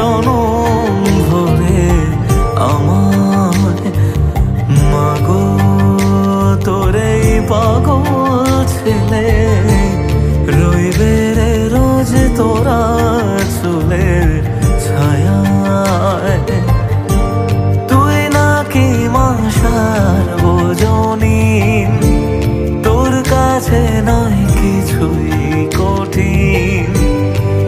জনম ভরে আমার মাগো তোরে পাগল ছেলে রইবে রে রোজ তোরা চুলের ছায়ায় তুই নাকি মাসার বোঝনি তোর কাছে নয় কিছুই কঠিন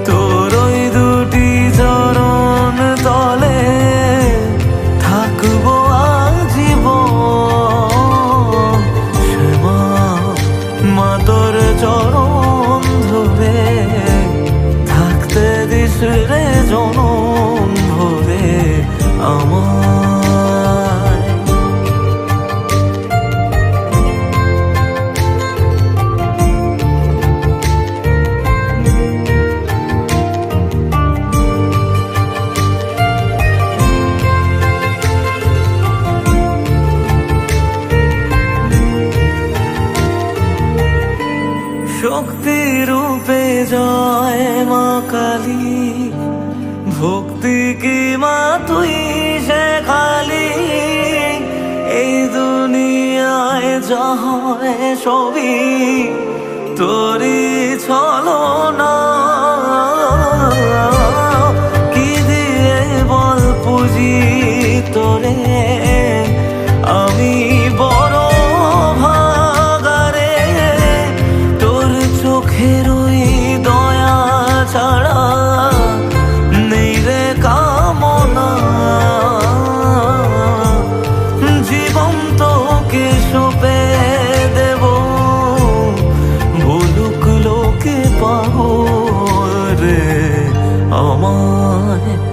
তোর ওই দুটি চরণ তলে থাকবো আজীবন শ্যামা মা তোর চরণ ধরে থাকতে দিস রে জনম ভরে আমার শক্তি রূপে জয় মা কালী ভক্তি কি মা তুই শেখালি এই দুনিয়ায় যা হয় সবই তোরই ছলনা কি দিয়ে বল পুজি তোরে আমি বড় ভাগারে তোর চোখের ওই দয়া ছাড়া নেই রে কামনা জীবন তোকে সঁপে দেব বলুক লোকে পাগল রে আমায়